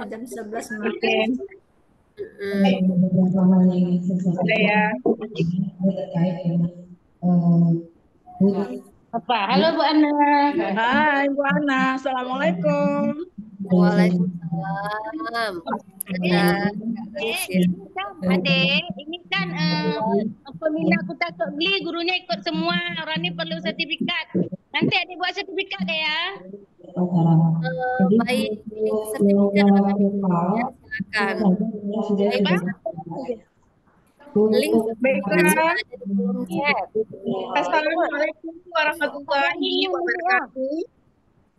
jam 11 malam. Oke, Mm. udah ya. Apa? Halo Bu Ana. Hai Bu Ana, Assalamualaikum. Waalaikumsalam. Ada Kak Lucia. Ini kan Adek, ini kan peminat aku takut beli, gurunya ikut semua. Orang ini perlu sertifikat. Nanti Adek buat sertifikat deh ya. Baik, link sertifikat mana nih? Ya, silakan. Baik, Apa? link sertifikat sudah Baiklah. ada di kolom chat. Assalamualaikum warahmatullahi wabarakatuh.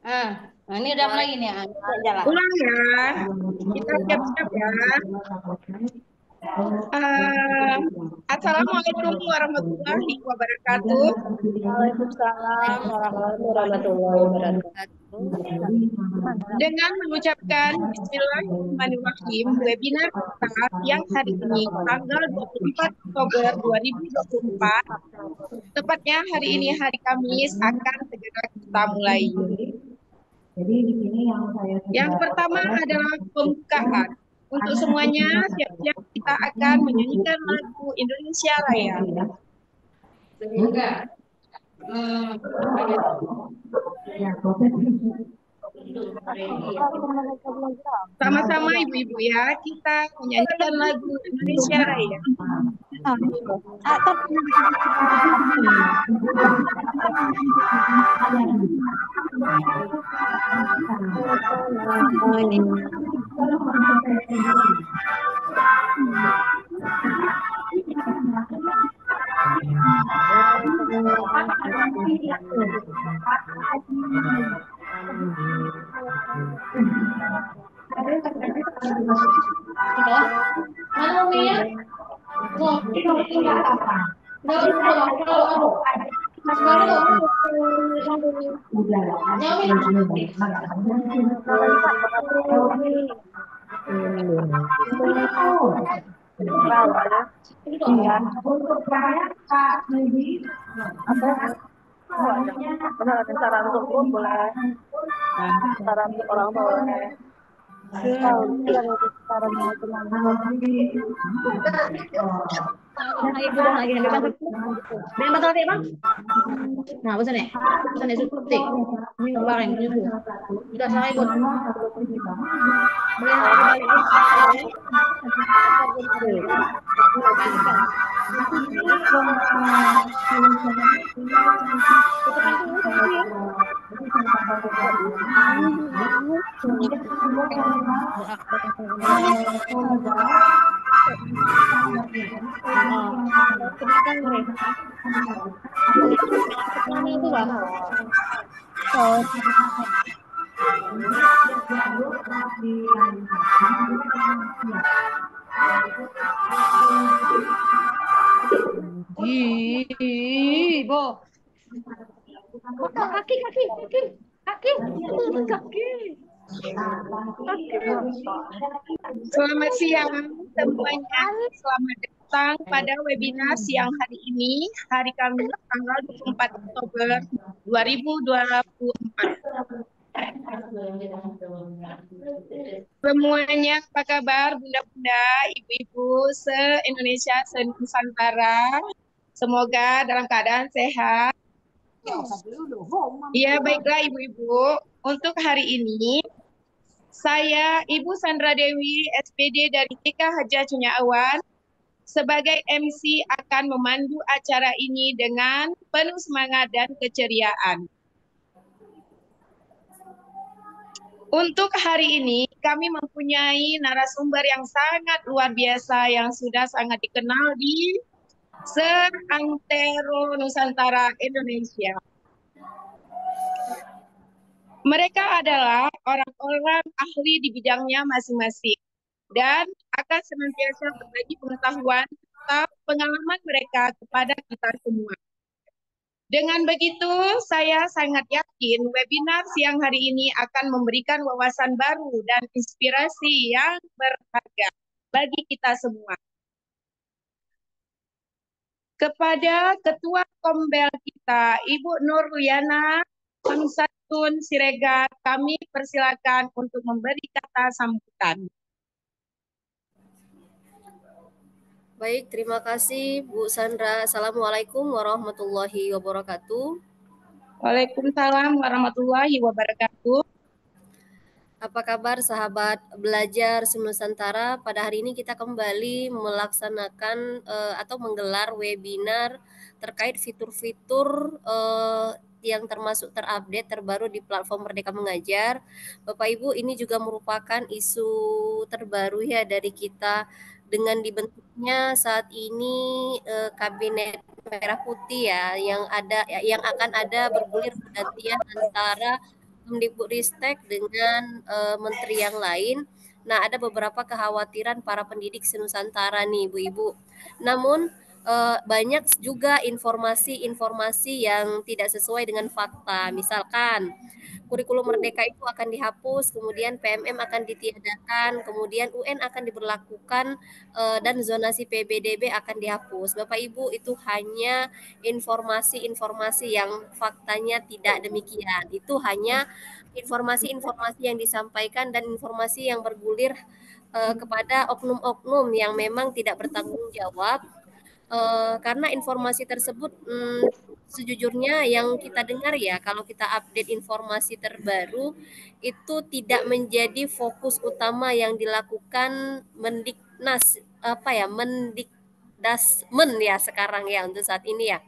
Ah, nah ini udah mulai ini ya. Ini jalan. Ulang ya, kita siap-siap ya. Eh, Assalamualaikum warahmatullahi wabarakatuh. Waalaikumsalam warahmatullahi wabarakatuh. Dengan mengucapkan Bismillahirrahmanirrahim, webinar kita yang hari ini tanggal 24 Oktober 2024, tepatnya hari ini hari Kamis, akan segera kita mulai. Yang pertama adalah pembukaan. Untuk semuanya, siap-siap kita akan menyanyikan lagu Indonesia Raya. Sama-sama ibu-ibu ya, kita menyanyikan lagu Indonesia Raya. Mana Umi ya? Saran untuk guru boleh, saran untuk orang boleh. Saran untuk teman. Ibu dah lagi bang. Bang betul tak bang? Nah, pesan ya? Pesan ya sutik. Ini barang itu. Sudah saya ikut. Boleh balik. Ibu. Kaki, kaki, kaki, kaki, kaki. Selamat siang semuanya. Selamat datang pada webinar siang hari ini, hari Kamis tanggal 24 Oktober 2024. Semuanya apa kabar bunda-bunda, ibu-ibu se-Indonesia, se-Nusantara. Semoga dalam keadaan sehat. Ya, baiklah ibu-ibu. Untuk hari ini, saya Ibu Sandra Dewi, SPD dari TK Haja Cunya Awan, sebagai MC akan memandu acara ini dengan penuh semangat dan keceriaan. Untuk hari ini, kami mempunyai narasumber yang sangat luar biasa yang sudah sangat dikenal di seantero Nusantara Indonesia. Mereka adalah orang-orang ahli di bidangnya masing-masing dan akan senantiasa berbagi pengetahuan serta pengalaman mereka kepada kita semua. Dengan begitu, saya sangat yakin webinar siang hari ini akan memberikan wawasan baru dan inspirasi yang berharga bagi kita semua. Kepada Ketua Kombel kita, Ibu Nur Liana, kami Tun Siregar, kami persilakan untuk memberi kata sambutan. Baik, terima kasih Bu Sandra. Assalamualaikum warahmatullahi wabarakatuh. Waalaikumsalam warahmatullahi wabarakatuh. Apa kabar sahabat belajar Nusantara? Pada hari ini kita kembali melaksanakan atau menggelar webinar terkait fitur-fitur yang termasuk terupdate terbaru di platform Merdeka Mengajar. Bapak Ibu, ini juga merupakan isu terbaru ya dari kita dengan dibentuknya saat ini kabinet merah putih ya yang akan ada bergulir pergantian antara Kemdikbudristek dengan menteri yang lain. Nah, ada beberapa kekhawatiran para pendidik senusantara nih, Bu-Ibu. Namun banyak juga informasi-informasi yang tidak sesuai dengan fakta. Misalkan kurikulum merdeka itu akan dihapus, kemudian PMM akan ditiadakan, kemudian UN akan diberlakukan dan zonasi PBDB akan dihapus. Bapak Ibu, itu hanya informasi-informasi yang faktanya tidak demikian. Itu hanya informasi-informasi yang disampaikan dan informasi yang bergulir kepada oknum-oknum yang memang tidak bertanggung jawab karena informasi tersebut sejujurnya yang kita dengar ya kalau kita update informasi terbaru itu tidak menjadi fokus utama yang dilakukan Mendiknas Mendikdasmen ya sekarang ya untuk saat ini ya.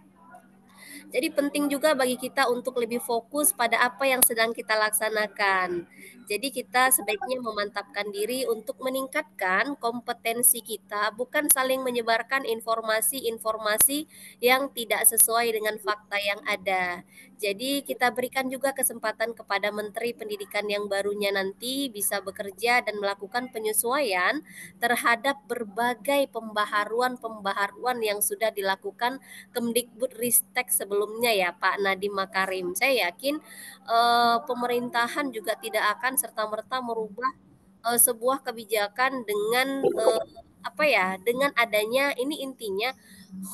Jadi penting juga bagi kita untuk lebih fokus pada apa yang sedang kita laksanakan. Jadi kita sebaiknya memantapkan diri untuk meningkatkan kompetensi kita, bukan saling menyebarkan informasi-informasi yang tidak sesuai dengan fakta yang ada. Jadi kita berikan juga kesempatan kepada Menteri Pendidikan yang barunya nanti bisa bekerja dan melakukan penyesuaian terhadap berbagai pembaharuan-pembaharuan yang sudah dilakukan Kemdikbudristek sebelumnya ya Pak Nadiem Makarim. Saya yakin pemerintahan juga tidak akan serta-merta merubah sebuah kebijakan dengan dengan adanya ini intinya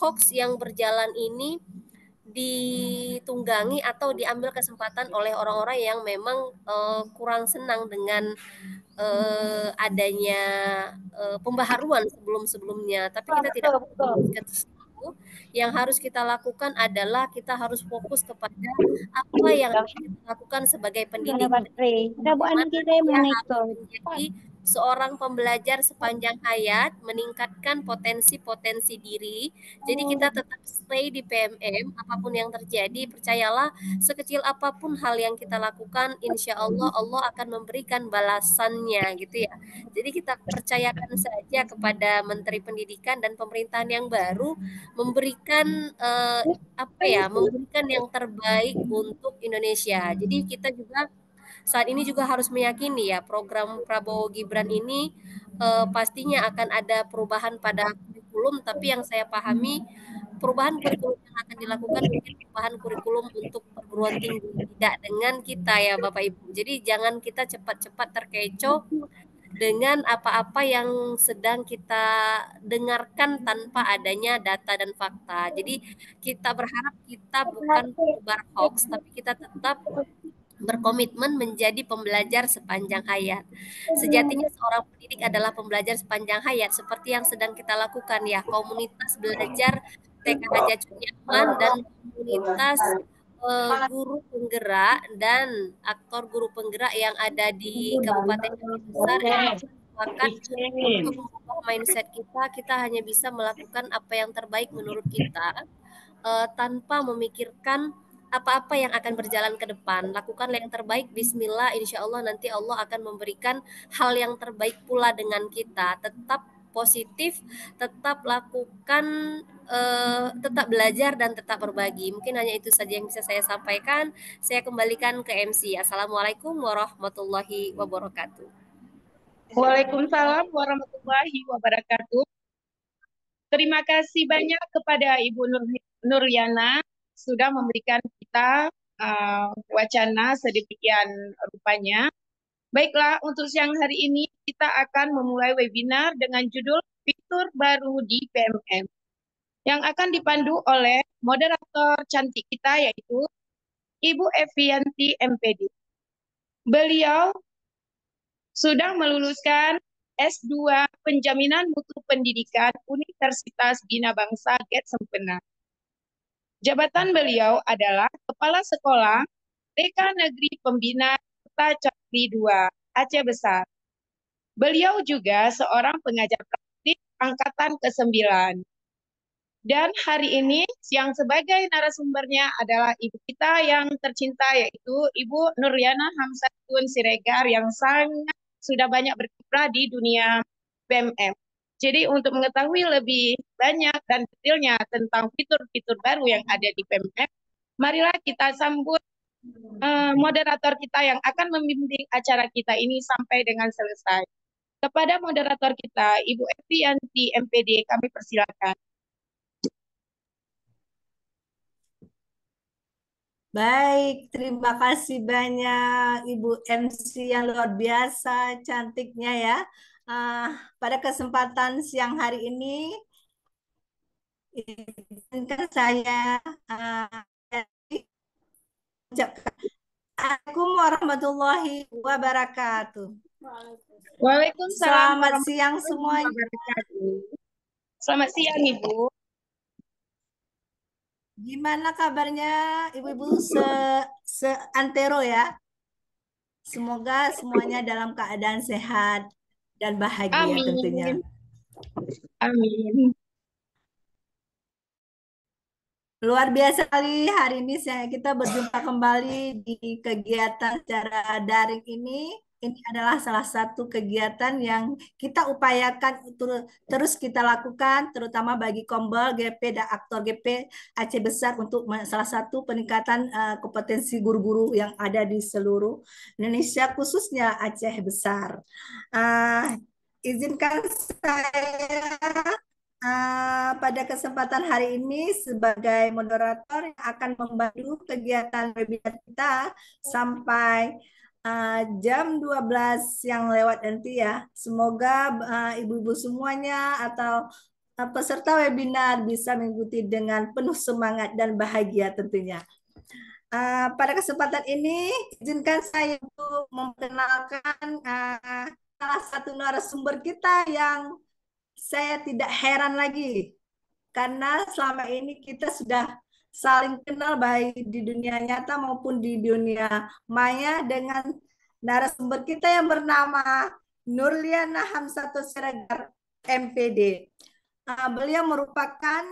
hoax yang berjalan ini ditunggangi atau diambil kesempatan oleh orang-orang yang memang kurang senang dengan adanya pembaharuan sebelum-sebelumnya. Tapi kita tidak fokuskan itu. Yang harus kita lakukan adalah kita harus fokus kepada apa yang kita lakukan sebagai pendidik. Bagaimana dia harus menjadi seorang pembelajar sepanjang hayat, meningkatkan potensi-potensi diri. Jadi kita tetap stay di PMM, apapun yang terjadi, percayalah sekecil apapun hal yang kita lakukan, insya Allah Allah akan memberikan balasannya gitu ya. Jadi kita percayakan saja kepada Menteri Pendidikan dan pemerintahan yang baru memberikan memberikan yang terbaik untuk Indonesia. Jadi kita juga saat ini juga harus meyakini ya program Prabowo Gibran ini pastinya akan ada perubahan pada kurikulum, tapi yang saya pahami perubahan kurikulum yang akan dilakukan mungkin perubahan kurikulum untuk perguruan tinggi, tidak dengan kita ya Bapak Ibu. Jadi jangan kita cepat-cepat terkecoh dengan apa-apa yang sedang kita dengarkan tanpa adanya data dan fakta. Jadi kita berharap kita bukan penyebar hoax, tapi kita tetap berkomitmen menjadi pembelajar sepanjang hayat. Sejatinya seorang pendidik adalah pembelajar sepanjang hayat seperti yang sedang kita lakukan ya, komunitas belajar TK Hajatun Nyaman dan komunitas guru penggerak dan aktor guru penggerak yang ada di Kabupaten Aceh Besar itu sepakat untuk mengubah mindset kita. Kita hanya bisa melakukan apa yang terbaik menurut kita tanpa memikirkan apa-apa yang akan berjalan ke depan. Lakukanlah yang terbaik, bismillah, insya Allah nanti Allah akan memberikan hal yang terbaik pula dengan kita. Tetap positif, tetap lakukan, tetap belajar dan tetap berbagi. Mungkin hanya itu saja yang bisa saya sampaikan. Saya kembalikan ke MC. Assalamualaikum warahmatullahi wabarakatuh. Waalaikumsalam warahmatullahi wabarakatuh. Terima kasih banyak kepada Ibu Nuryana sudah memberikan kita wacana sedemikian rupanya. Baiklah, untuk siang hari ini kita akan memulai webinar dengan judul Fitur Baru di PMM yang akan dipandu oleh moderator cantik kita yaitu Ibu Evianti MPD. Beliau sudah meluluskan S2 Penjaminan Mutu Pendidikan Universitas Bina Bangsa GET Sempena. Jabatan beliau adalah Kepala Sekolah TK Negeri Pembina Kota Cakri II, Aceh Besar. Beliau juga seorang pengajar praktik angkatan ke-9. Dan hari ini yang sebagai narasumbernya adalah ibu kita yang tercinta, yaitu Ibu Nuriana Hamsatun Siregar, yang sangat sudah banyak berkiprah di dunia BMM. Jadi untuk mengetahui lebih banyak dan detailnya tentang fitur-fitur baru yang ada di BMM, marilah kita sambut moderator kita yang akan membimbing acara kita ini sampai dengan selesai. Kepada moderator kita, Ibu Evianti MPD, kami persilakan. Baik, terima kasih banyak Ibu MC yang luar biasa cantiknya ya. Pada kesempatan siang hari ini, izinkan saya ucapkan Assalamualaikum warahmatullahi wabarakatuh. Waalaikumsalam Selamat siang warahmatullahi semuanya. wabarakatuh. Selamat siang, Ibu. Gimana kabarnya ibu-ibu seantero ya? Semoga semuanya dalam keadaan sehat dan bahagia tentunya. Amin. Luar biasa kali hari ini kita berjumpa kembali di kegiatan secara daring ini. Ini adalah salah satu kegiatan yang kita upayakan terus kita lakukan, terutama bagi Kombel, GP, dan Aktor GP Aceh Besar untuk salah satu peningkatan kompetensi guru-guru yang ada di seluruh Indonesia, khususnya Aceh Besar. Izinkan saya pada kesempatan hari ini sebagai moderator yang akan membantu kegiatan webinar kita sampai jam 12 yang lewat nanti ya. Semoga ibu-ibu semuanya atau peserta webinar bisa mengikuti dengan penuh semangat dan bahagia tentunya. Pada kesempatan ini, izinkan saya untuk memperkenalkan salah satu narasumber kita yang saya tidak heran lagi karena selama ini kita sudah saling kenal baik di dunia nyata maupun di dunia maya dengan narasumber kita yang bernama Nurliana Hamsatun Siregar MPD. Beliau merupakan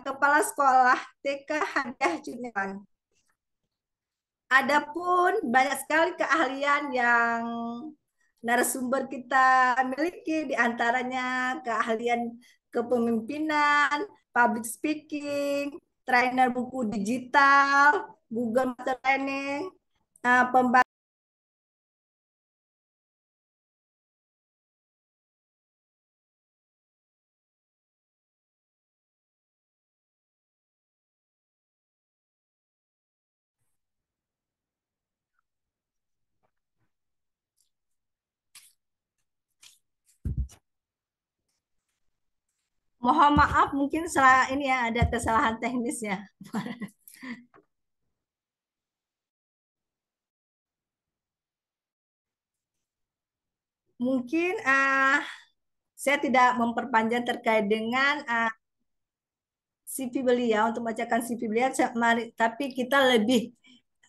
kepala sekolah TK Hadiah Junior. Adapun banyak sekali keahlian yang narasumber kita miliki, diantaranya keahlian kepemimpinan, public speaking, trainer buku digital, Google Master Training, pembantu mohon maaf mungkin salah ini ya, ada kesalahan teknisnya. Mungkin saya tidak memperpanjang terkait dengan CV beliau untuk bacakan CV beliau, tapi kita lebih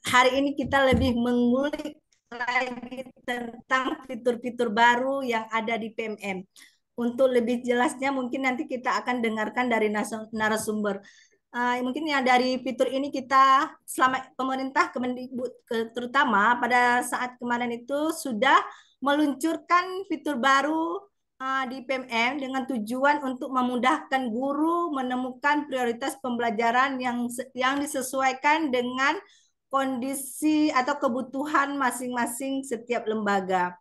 hari ini kita lebih mengulik lagi tentang fitur-fitur baru yang ada di PMM. Untuk lebih jelasnya mungkin nanti kita akan dengarkan dari narasumber. Mungkin yang dari fitur ini kita selama pemerintah Kemendikbud terutama pada saat kemarin itu sudah meluncurkan fitur baru di PMM dengan tujuan untuk memudahkan guru menemukan prioritas pembelajaran yang disesuaikan dengan kondisi atau kebutuhan masing-masing setiap lembaga.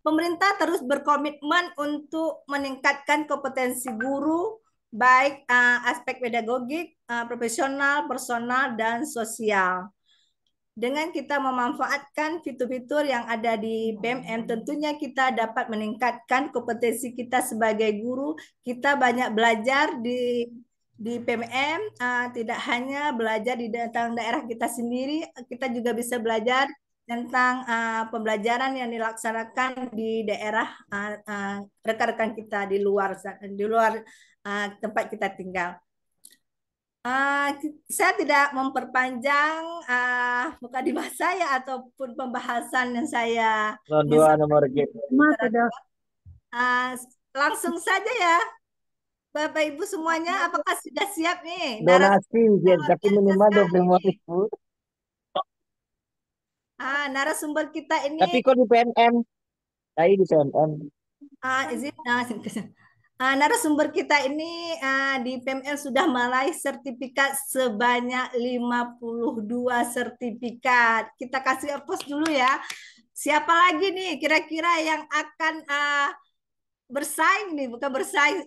Pemerintah terus berkomitmen untuk meningkatkan kompetensi guru, baik aspek pedagogik, profesional, personal, dan sosial. Dengan kita memanfaatkan fitur-fitur yang ada di BMM, tentunya kita dapat meningkatkan kompetensi kita sebagai guru. Kita banyak belajar di PMM tidak hanya belajar di tentang daerah kita sendiri, kita juga bisa belajar tentang pembelajaran yang dilaksanakan di daerah rekan-rekan kita di luar tempat kita tinggal. Saya tidak memperpanjang muka di saya ataupun pembahasan yang saya Dua nomor game. langsung saja ya, Bapak Ibu semuanya, apakah sudah siap nih? Donasi, tapi minimal 25.000. Narasumber kita ini. Tapi kok di PNM? Saya di PNM. Narasumber kita ini di PML sudah meraih sertifikat sebanyak 52 sertifikat. Kita kasih applause dulu ya. Siapa lagi nih kira-kira yang akan bersaing nih, bukan bersaing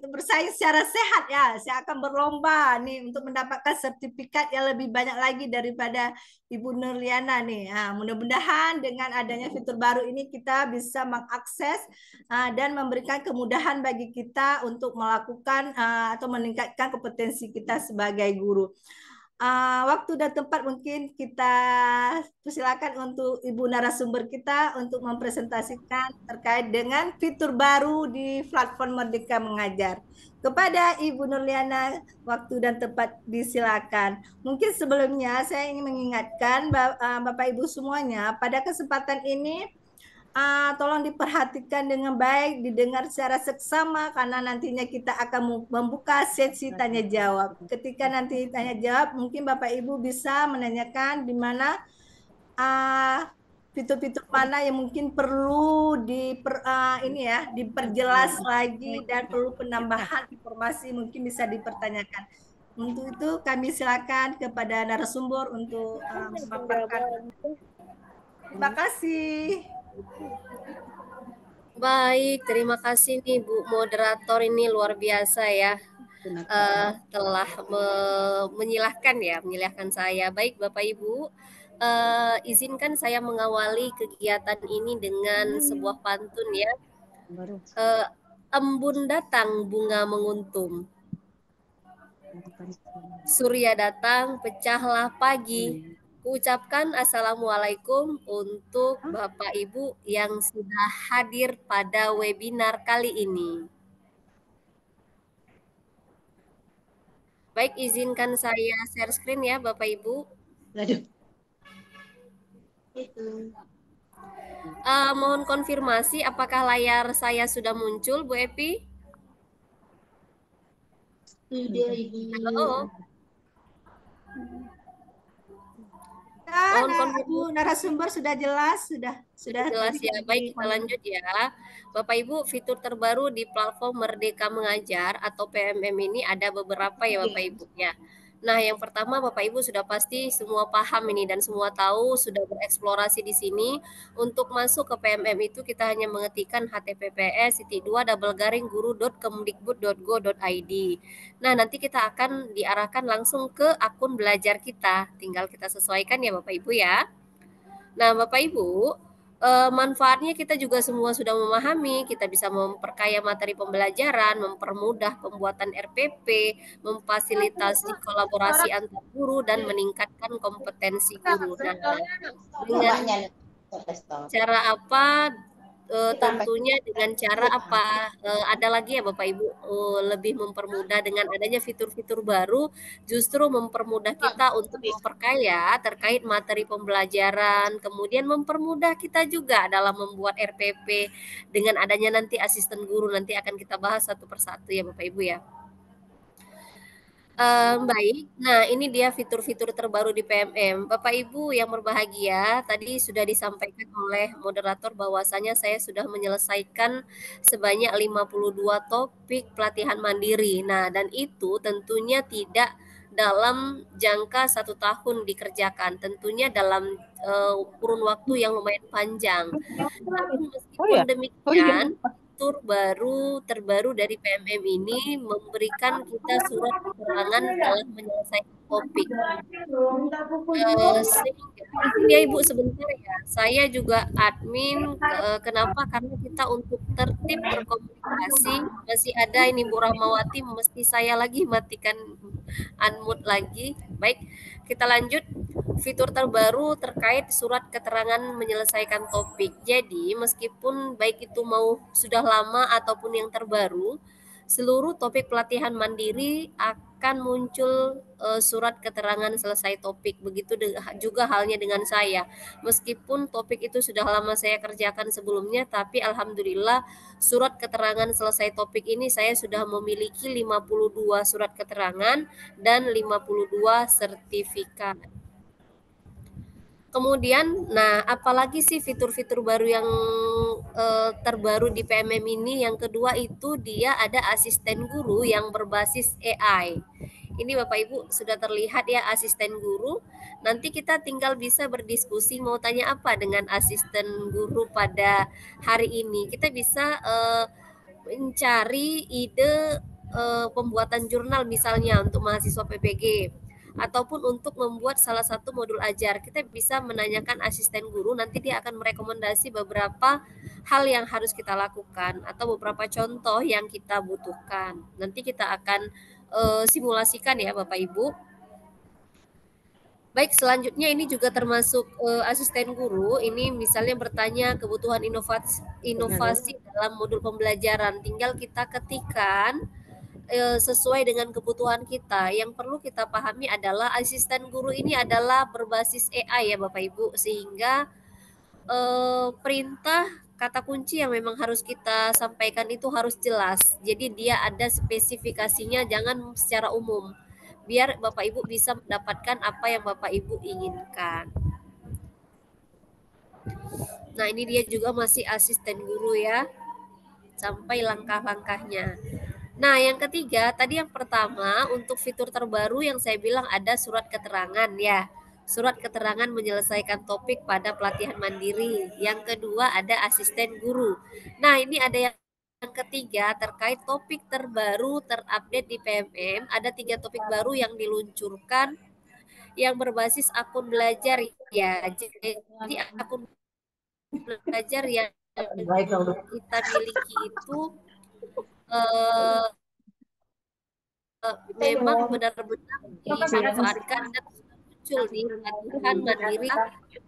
secara sehat ya. Saya akan berlomba nih untuk mendapatkan sertifikat yang lebih banyak lagi daripada Ibu Nurliana nih. Mudah-mudahan dengan adanya fitur baru ini kita bisa mengakses dan memberikan kemudahan bagi kita untuk melakukan atau meningkatkan kompetensi kita sebagai guru. Waktu dan tempat mungkin kita persilakan untuk Ibu narasumber kita untuk mempresentasikan terkait dengan fitur baru di platform Merdeka Mengajar. Kepada Ibu Nurliana, waktu dan tempat disilakan. Mungkin sebelumnya saya ingin mengingatkan Bapak Ibu semuanya, pada kesempatan ini tolong diperhatikan dengan baik, didengar secara seksama karena nantinya kita akan membuka sesi tanya jawab. Ketika nanti tanya jawab, mungkin Bapak Ibu bisa menanyakan di mana fitur-fitur mana yang mungkin perlu diperjelas lagi dan perlu penambahan informasi mungkin bisa dipertanyakan. Untuk itu kami silakan kepada narasumber untuk memaparkan. Terima kasih. Baik, terima kasih nih Bu moderator, ini luar biasa ya, telah menyilahkan saya. Baik Bapak Ibu, izinkan saya mengawali kegiatan ini dengan sebuah pantun ya. Embun datang bunga menguntum, surya datang pecahlah pagi. Ucapkan Assalamualaikum untuk Bapak Ibu yang sudah hadir pada webinar kali ini. Baik, izinkan saya share screen ya Bapak Ibu. Mohon konfirmasi apakah layar saya sudah muncul, Bu Epi? Halo. Bu narasumber sudah jelas, sudah jelas ya. Baik, kita lanjut ya. Bapak Ibu, fitur terbaru di platform Merdeka Mengajar atau PMM ini ada beberapa ya Bapak Ibu ya. Nah, yang pertama Bapak Ibu sudah pasti semua paham ini dan semua tahu, sudah bereksplorasi di sini. Untuk masuk ke PMM itu kita hanya mengetikkan https://guru.kemdikbud.go.id. Nah, nanti kita akan diarahkan langsung ke akun belajar kita. Tinggal kita sesuaikan ya Bapak Ibu ya. Nah, Bapak Ibu, manfaatnya kita juga semua sudah memahami, kita bisa memperkaya materi pembelajaran, mempermudah pembuatan RPP, memfasilitasi kolaborasi antar guru, dan meningkatkan kompetensi guru. Nah, dengan cara apa? Tentunya dengan cara apa? Ada lagi ya Bapak Ibu, lebih mempermudah dengan adanya fitur-fitur baru, justru mempermudah kita untuk memperkaya terkait materi pembelajaran, kemudian mempermudah kita juga dalam membuat RPP dengan adanya nanti asisten guru, nanti akan kita bahas satu persatu ya Bapak Ibu ya. Baik, nah ini dia fitur-fitur terbaru di PMM. Bapak Ibu yang berbahagia, tadi sudah disampaikan oleh moderator bahwasanya saya sudah menyelesaikan sebanyak 52 topik pelatihan mandiri. Nah, dan itu tentunya tidak dalam jangka 1 tahun dikerjakan, tentunya dalam kurun waktu yang lumayan panjang. Tapi meskipun demikian, fitur terbaru dari PMM ini memberikan kita surat keterangan telah menyelesaikan topik. Sehingga ya Ibu sebentar ya, saya juga admin. Kenapa? Karena kita untuk tertib berkomunikasi masih ada ini Bu Rahmawati, mesti saya lagi matikan unmute lagi. Baik, kita lanjut. Fitur terbaru terkait surat keterangan menyelesaikan topik. Jadi, meskipun baik itu mau sudah lama ataupun yang terbaru, seluruh topik pelatihan mandiri akan muncul surat keterangan selesai topik. Begitu juga halnya dengan saya. Meskipun topik itu sudah lama saya kerjakan sebelumnya, tapi alhamdulillah surat keterangan selesai topik ini saya sudah memiliki 52 surat keterangan dan 52 sertifikat. Kemudian, nah apalagi sih fitur-fitur baru yang terbaru di PMM ini? Yang kedua itu dia ada asisten guru yang berbasis AI. Ini Bapak Ibu sudah terlihat ya asisten guru. Nanti kita tinggal bisa berdiskusi mau tanya apa dengan asisten guru pada hari ini. Kita bisa mencari ide pembuatan jurnal misalnya untuk mahasiswa PPG ataupun untuk membuat salah satu modul ajar. Kita bisa menanyakan asisten guru, nanti dia akan merekomendasi beberapa hal yang harus kita lakukan atau beberapa contoh yang kita butuhkan. Nanti kita akan simulasikan ya Bapak Ibu. Baik, selanjutnya ini juga termasuk asisten guru. Ini misalnya bertanya kebutuhan inovasi dalam modul pembelajaran. Tinggal kita ketikkan sesuai dengan kebutuhan kita. Yang perlu kita pahami adalah asisten guru ini adalah berbasis AI ya Bapak Ibu, sehingga perintah kata kunci yang memang harus kita sampaikan itu harus jelas. Jadi dia ada spesifikasinya, jangan secara umum. Biar Bapak Ibu bisa mendapatkan apa yang Bapak Ibu inginkan. Nah, ini dia juga masih asisten guru ya. Sampai langkah-langkahnya. Nah, yang ketiga, tadi yang pertama untuk fitur terbaru yang saya bilang ada surat keterangan ya. Surat keterangan menyelesaikan topik pada pelatihan mandiri. Yang kedua ada asisten guru. Nah, ini ada yang ketiga terkait topik terbaru terupdate di PMM. Ada 3 topik baru yang diluncurkan yang berbasis akun belajar ya. Jadi akun belajar yang kita miliki itu memang benar-benar dimanfaatkan dan muncul di pelatihan mandiri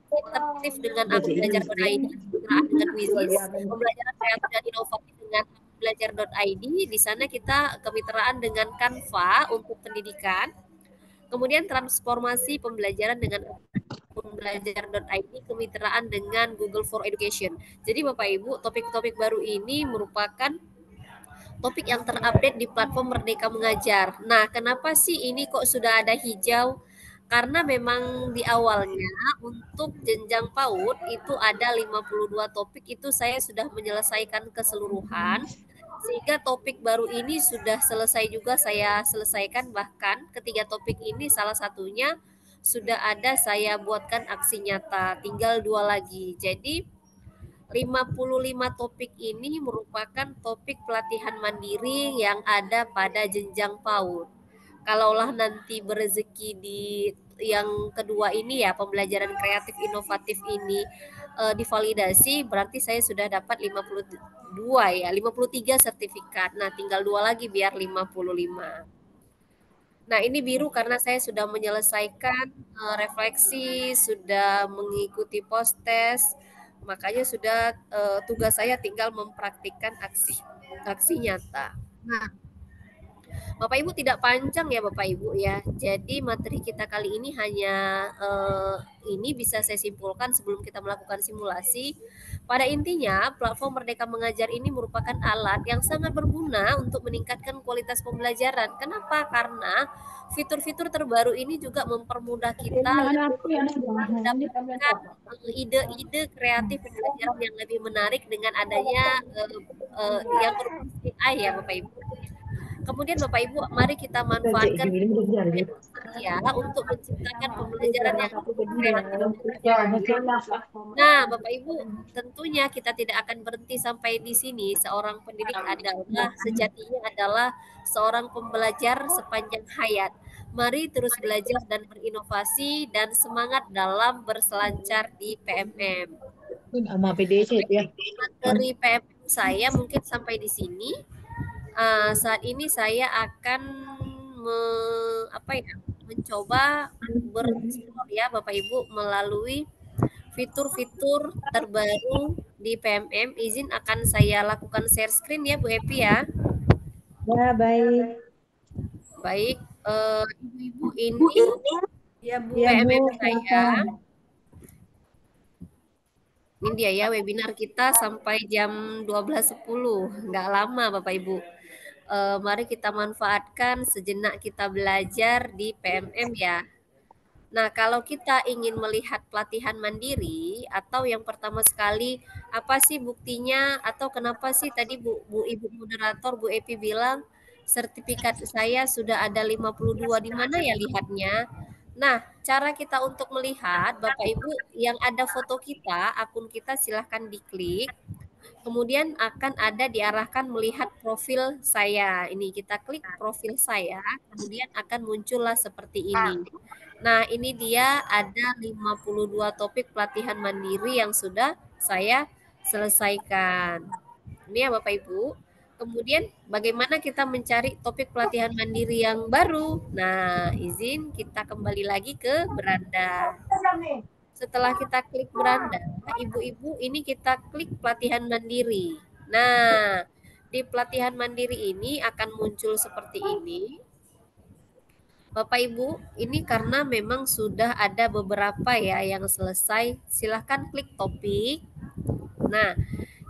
interaktif dengan akun belajar.id, dengan Wizis, pembelajaran kreatif dan inovatif dengan belajar.id. Di sana kita kemitraan dengan Canva untuk pendidikan. Kemudian transformasi pembelajaran dengan belajar.id kemitraan dengan Google for Education. Jadi Bapak Ibu, topik-topik baru ini merupakan topik yang terupdate di platform Merdeka Mengajar. Nah, kenapa sih ini kok sudah ada hijau? Karena memang di awalnya untuk jenjang PAUD itu ada 52 topik, itu saya sudah menyelesaikan keseluruhan. Sehingga topik baru ini sudah selesai juga saya selesaikan, bahkan ketiga topik ini salah satunya sudah ada saya buatkan aksi nyata, tinggal 2 lagi. Jadi 55 topik ini merupakan topik pelatihan mandiri yang ada pada jenjang PAUD. Kalaulah nanti berezeki di yang kedua ini ya, pembelajaran kreatif inovatif ini divalidasi, berarti saya sudah dapat 52 ya, 53 sertifikat. Nah, tinggal 2 lagi biar 55. Nah, ini biru karena saya sudah menyelesaikan refleksi, sudah mengikuti post-test, makanya sudah tugas saya tinggal mempraktikkan aksi nyata. Nah, Bapak Ibu tidak panjang ya Bapak Ibu ya. Jadi materi kita kali ini hanya ini bisa saya simpulkan sebelum kita melakukan simulasi. Pada intinya, platform Merdeka Mengajar ini merupakan alat yang sangat berguna untuk meningkatkan kualitas pembelajaran. Kenapa? Karena fitur-fitur terbaru ini juga mempermudah kita mendapatkan ide-ide kreatif pembelajaran yang lebih menarik dengan adanya yang berbasis AI ya Bapak Ibu. Kemudian Bapak Ibu, mari kita manfaatkan ya untuk menciptakan pembelajaran yang kreatif. Nah, Bapak Ibu, tentunya kita tidak akan berhenti sampai di sini. Seorang pendidik adalah sejatinya adalah seorang pembelajar sepanjang hayat. Mari terus belajar dan berinovasi dan semangat dalam berselancar di PMM. Materi PMM saya mungkin sampai di sini. Saat ini saya akan mencoba bereksplor ya Bapak Ibu melalui fitur-fitur terbaru di PMM. Izin akan saya lakukan share screen ya Bu Epi ya. Ya, baik. Baik, Ibu-ibu ini Ya Bu. Ya, Bu, PMM saya. silakan. Ini dia ya webinar kita sampai jam 12.10. Nggak lama Bapak Ibu. Mari kita manfaatkan sejenak kita belajar di PMM ya. Nah, kalau kita ingin melihat pelatihan mandiri atau yang pertama sekali apa sih buktinya atau kenapa sih tadi Bu Ibu moderator Bu Epi bilang sertifikat saya sudah ada 52, di mana ya lihatnya? Nah, cara kita untuk melihat Bapak Ibu yang ada foto kita, akun kita silahkan diklik. Kemudian akan ada diarahkan melihat profil saya. Ini kita klik profil saya, kemudian akan muncullah seperti ini. Nah, ini dia ada 52 topik pelatihan mandiri yang sudah saya selesaikan. Ini ya Bapak Ibu. Kemudian bagaimana kita mencari topik pelatihan mandiri yang baru? Nah, izin kita kembali lagi ke beranda. Setelah kita klik beranda, Ibu-ibu ini kita klik pelatihan mandiri. Nah, di pelatihan mandiri ini akan muncul seperti ini. Bapak Ibu, ini karena memang sudah ada beberapa ya yang selesai. Silahkan klik topik. Nah,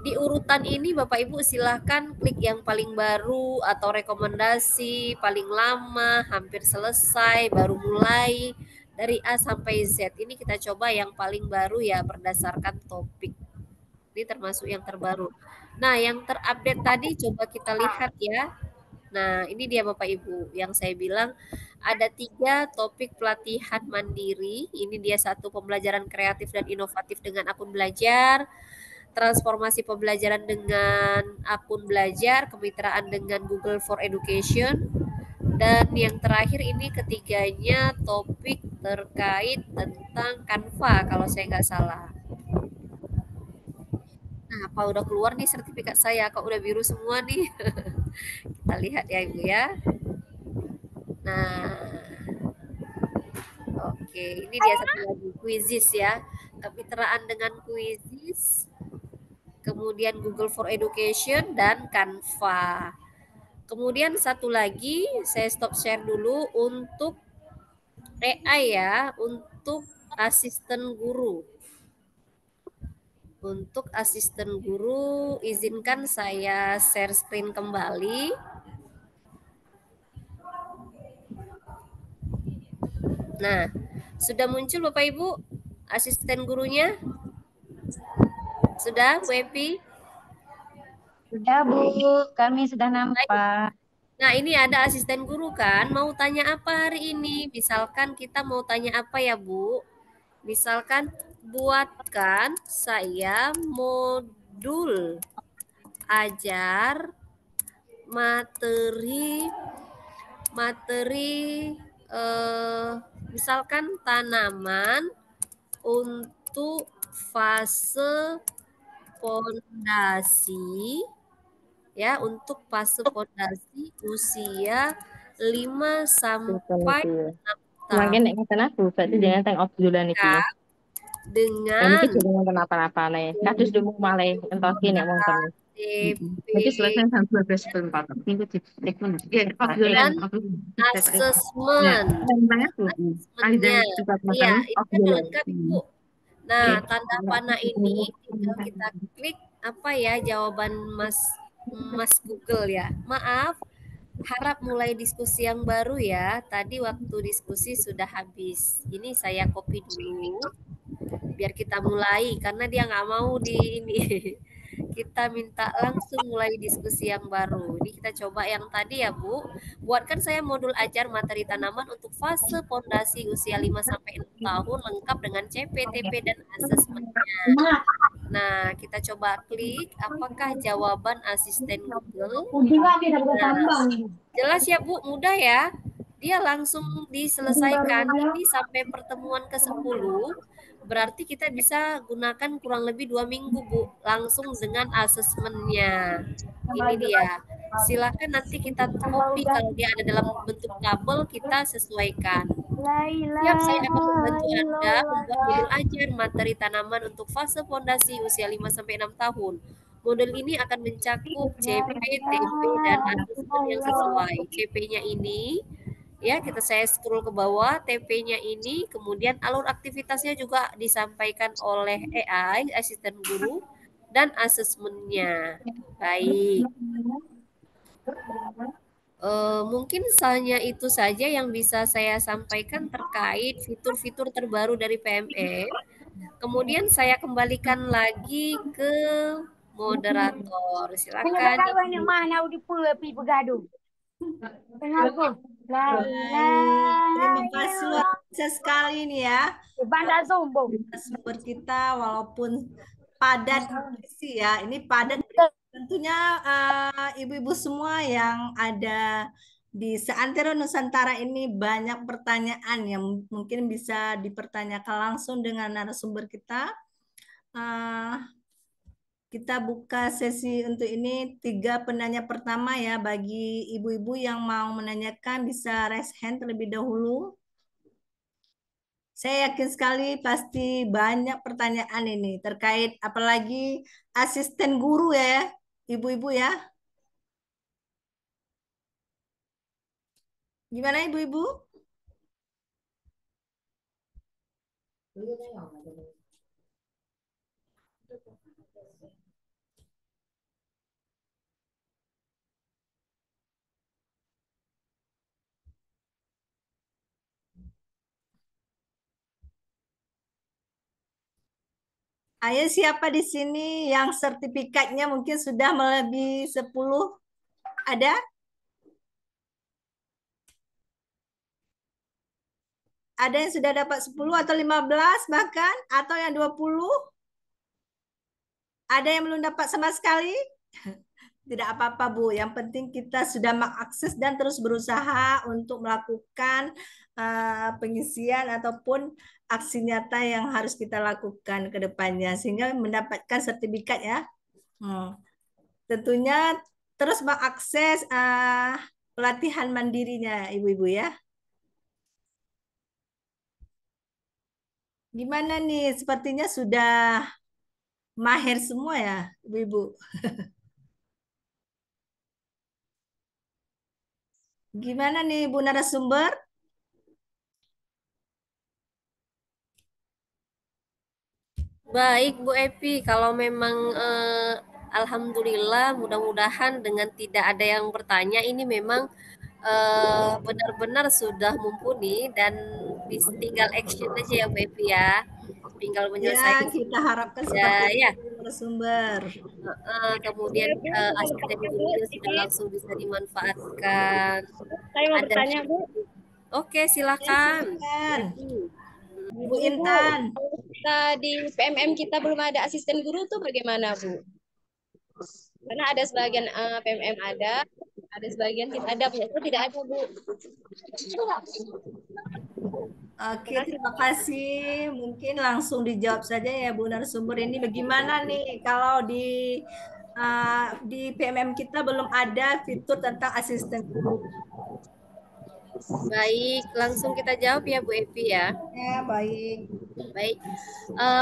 di urutan ini Bapak Ibu silahkan klik yang paling baru atau rekomendasi, paling lama, hampir selesai, baru mulai, dari A sampai Z. Ini kita coba yang paling baru ya berdasarkan topik. Ini termasuk yang terbaru. Nah, yang terupdate tadi coba kita lihat ya. Nah, ini dia Bapak Ibu yang saya bilang ada 3 topik pelatihan mandiri. Ini dia 1 pembelajaran kreatif dan inovatif dengan akun belajar, transformasi pembelajaran dengan akun belajar, kemitraan dengan Google for Education, dan yang terakhir ini ketiganya topik terkait tentang Canva kalau saya nggak salah. Nah, apa udah keluar nih sertifikat saya? Kok udah biru semua nih? Kita lihat ya Ibu ya. Nah, oke, ini dia satu lagi Quizizz ya. Kemitraan dengan Quizizz, kemudian Google for Education dan Canva. Kemudian satu lagi, saya stop share dulu untuk AI ya, untuk asisten guru. Untuk asisten guru, izinkan saya share screen kembali. Nah, sudah muncul Bapak Ibu asisten gurunya? Sudah, Bu Epi? Sudah Bu, kami sudah nampak. Nah, ini ada asisten guru kan, mau tanya apa hari ini? Misalkan kita mau tanya apa ya Bu? Misalkan buatkan saya modul ajar materi misalkan tanaman untuk fase pondasi ya, untuk fase pondasi usia 5 sampai 6 Mungkin tahun. nek ngeten aku, berarti jangan teng obrolan iki. Ya, Yang mungkin dengan jadi nonton apa-apa nih. Kados dulu malah entoki nek wonten. Jadi selesai KTP sampai 12.4. Minggu di obrolan dan asesmen. Asesmennya. Iya, ini kan udah lengkap Ibu. Nah, tanda panah ini tinggal kita klik apa ya jawaban Mas Google ya. Maaf, harap mulai diskusi yang baru ya. Tadi waktu diskusi sudah habis. Ini saya copy dulu biar kita mulai karena dia nggak mau di ini. Kita minta langsung mulai diskusi yang baru. Ini kita coba yang tadi ya Bu. Buatkan saya modul ajar materi tanaman untuk fase pondasi usia 5 sampai 6 tahun lengkap dengan CPTP dan asesmennya. Nah, kita coba klik apakah jawaban asisten Google. Nah, jelas ya Bu, mudah ya. Dia langsung diselesaikan. Ini sampai pertemuan ke-10. Berarti kita bisa gunakan kurang lebih 2 minggu Bu, langsung dengan asesmennya. Ini dia. silakan nanti kita copy, kalau dia ada dalam bentuk tabel kita sesuaikan. Siap, saya akan membantu Anda membuat modul ajar materi tanaman untuk fase fondasi usia 5-6 tahun. Modul ini akan mencakup CP, TP, dan asesmen yang sesuai. CP-nya ini, ya saya scroll ke bawah, TP-nya ini, kemudian alur aktivitasnya juga disampaikan oleh AI, asisten guru, dan asesmennya. Baik. Mungkin hanya itu saja yang bisa saya sampaikan terkait fitur-fitur terbaru dari PMM. Kemudian saya kembalikan lagi ke moderator. Silakan. Terima kasih luar biasa sekali nih ya. Sumber kita walaupun padat sih ya, ini padat. Tentunya ibu-ibu semua yang ada di seantero Nusantara ini banyak pertanyaan yang mungkin bisa dipertanyakan langsung dengan narasumber kita. Kita buka sesi untuk ini 3 penanya pertama ya. Bagi ibu-ibu yang mau menanyakan bisa raise hand terlebih dahulu. Saya yakin sekali pasti banyak pertanyaan ini terkait apalagi asisten guru ya, ibu-ibu ya. Gimana ibu-ibu? Ayo siapa di sini yang sertifikatnya mungkin sudah melebihi 10? Ada? Ada yang sudah dapat 10 atau 15 bahkan? Atau yang 20? Ada yang belum dapat sama sekali? Tidak apa-apa Bu, yang penting kita sudah mengakses dan terus berusaha untuk melakukan pengisian ataupun aksi nyata yang harus kita lakukan ke depannya sehingga mendapatkan sertifikat ya. Tentunya terus mengakses pelatihan mandirinya ibu-ibu ya. Gimana nih? Sepertinya sudah mahir semua ya ibu-ibu. Gimana nih Bu narasumber? Baik Bu Epi, kalau memang alhamdulillah mudah-mudahan dengan tidak ada yang bertanya ini memang benar-benar sudah mumpuni dan tinggal action aja ya Bu Epi ya. Tinggal Ya, menyelesaikan. kita harapkan seperti Ya. itu narasumber. Kemudian asisten gurunya sudah langsung bisa dimanfaatkan. Saya mau bertanya Bu. Oke, silakan. Bu Intan. Kita di PMM kita belum ada asisten guru tuh bagaimana Bu? Karena ada sebagian PMM ada sebagian tidak ada, punya itu tidak ada Bu. Oke, terima kasih. Mungkin langsung dijawab saja ya Bu narasumber ini. Bagaimana nih kalau di PMM kita belum ada fitur tentang asisten guru? Baik, langsung kita jawab ya Bu Evi ya. Ya, baik. Baik,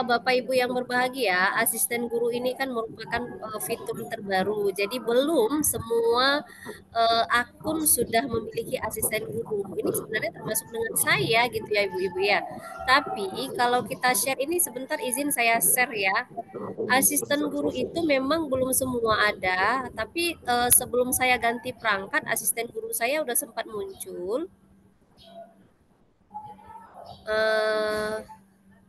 Bapak Ibu yang berbahagia, asisten guru ini kan merupakan fitur terbaru. Jadi belum semua akun sudah memiliki asisten guru. Ini sebenarnya termasuk dengan saya gitu ya Ibu-ibu ya. Tapi kalau kita share ini sebentar izin saya share ya. Asisten guru itu memang belum semua ada, tapi sebelum saya ganti perangkat, asisten guru saya udah sempat muncul.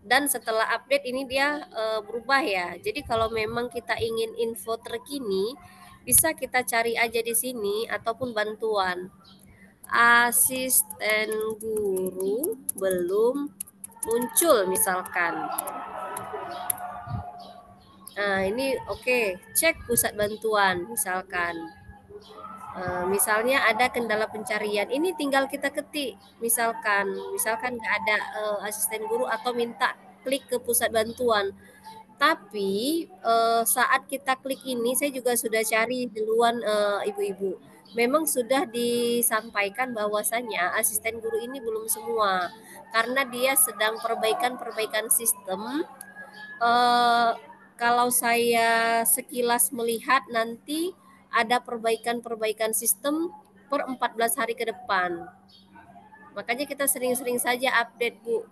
Dan setelah update ini dia berubah ya. Jadi kalau memang kita ingin info terkini, bisa kita cari aja di sini ataupun bantuan. Asisten guru belum muncul misalkan. Nah, ini oke, cek pusat bantuan misalkan. Misalnya ada kendala pencarian, ini tinggal kita ketik. Misalkan nggak ada asisten guru atau minta klik ke pusat bantuan. Tapi saat kita klik ini, saya juga sudah cari duluan ibu-ibu. Memang sudah disampaikan bahwasanya asisten guru ini belum semua, karena dia sedang perbaikan-perbaikan sistem. Eh, Kalau saya sekilas melihat nanti ada perbaikan-perbaikan sistem per 14 hari ke depan. Makanya kita sering-sering saja update Bu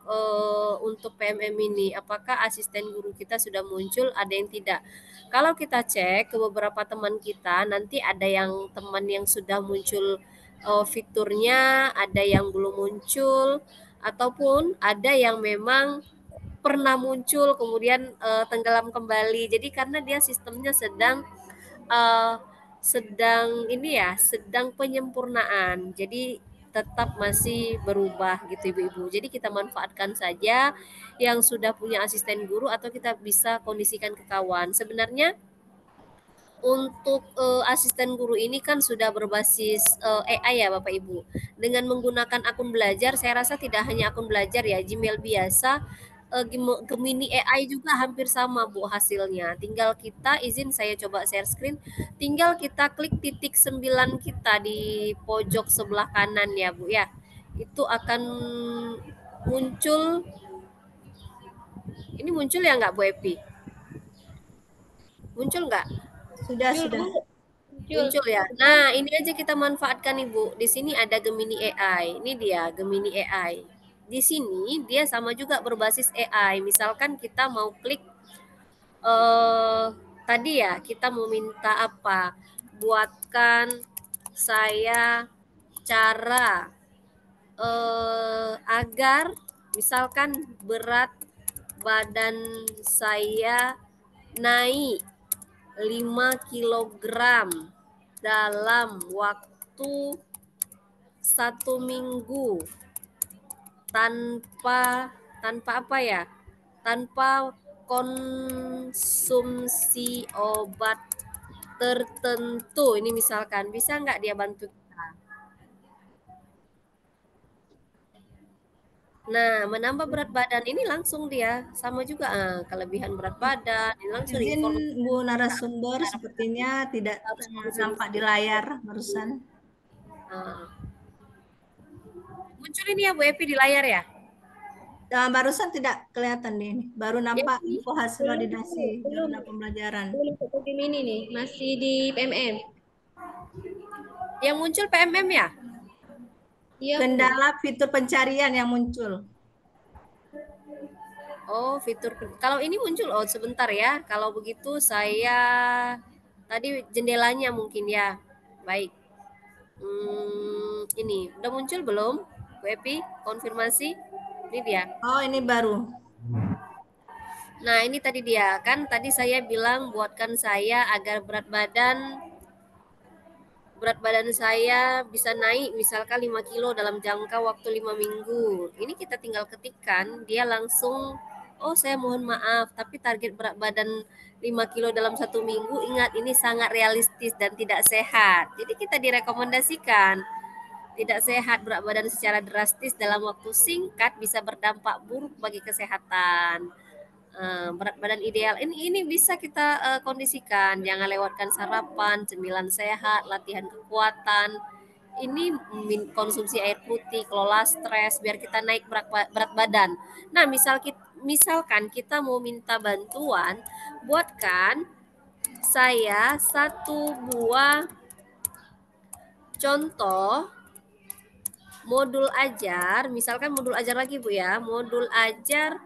untuk PMM ini. Apakah asisten guru kita sudah muncul, ada yang tidak. Kalau kita cek ke beberapa teman kita, nanti ada yang teman yang sudah muncul fiturnya, ada yang belum muncul, ataupun ada yang memang pernah muncul kemudian tenggelam kembali. Jadi karena dia sistemnya eh, sedang ini ya, sedang penyempurnaan. Jadi tetap masih berubah gitu Ibu-ibu. Jadi kita manfaatkan saja yang sudah punya asisten guru atau kita bisa kondisikan ke kawan. Sebenarnya untuk asisten guru ini kan sudah berbasis AI ya Bapak Ibu. Dengan menggunakan akun belajar, saya rasa tidak hanya akun belajar ya, Gmail biasa, Gemini AI juga hampir sama Bu hasilnya. Tinggal kita izin saya coba share screen, tinggal kita klik titik 9 kita di pojok sebelah kanan ya Bu ya. Itu akan muncul, ini muncul ya nggak Bu Epi? Muncul nggak? Sudah, sudah. Muncul ya. Nah, ini aja kita manfaatkan Ibu. Di sini ada Gemini AI. Ini dia Gemini AI. Di sini dia sama juga berbasis AI. Misalkan kita mau klik tadi ya, kita mau minta apa? Buatkan saya cara agar misalkan berat badan saya naik 5 kilogram dalam waktu 1 minggu tanpa apa ya? Tanpa konsumsi obat tertentu. Ini misalkan bisa nggak dia bantu kita? Nah, menambah berat badan ini langsung dia sama juga kelebihan berat badan ini langsung Izin informasi. Bu narasumber, sepertinya tidak nampak di layar barusan. Muncul ini ya Bu Epi di layar ya? Barusan tidak kelihatan nih, baru nampak info hasil validasi jurnal pembelajaran. Belum ini nih, masih di PMM. Yang muncul PMM ya? Iya. Kendala fitur pencarian yang muncul. Oh, fitur. Kalau ini muncul, oh sebentar ya. Kalau begitu saya tadi jendelanya mungkin ya. Baik. Ini udah muncul belum? Bu Epi, konfirmasi. Ini dia. Oh, ini baru. Nah, ini tadi dia. Kan tadi saya bilang buatkan saya agar berat badan saya bisa naik misalkan 5 kilo dalam jangka waktu 5 minggu. Ini kita tinggal ketikkan, dia langsung, oh saya mohon maaf, tapi target berat badan 5 kilo dalam 1 minggu, ingat ini sangat realistis dan tidak sehat. Jadi kita direkomendasikan, tidak sehat berat badan secara drastis dalam waktu singkat bisa berdampak buruk bagi kesehatan. Berat badan ideal ini bisa kita kondisikan, jangan lewatkan sarapan, cemilan sehat, latihan kekuatan, ini konsumsi air putih, kelola stres biar kita naik berat badan. Nah, misalkan kita mau minta bantuan, buatkan saya 1 buah contoh modul ajar, misalkan modul ajar lagi Bu ya, modul ajar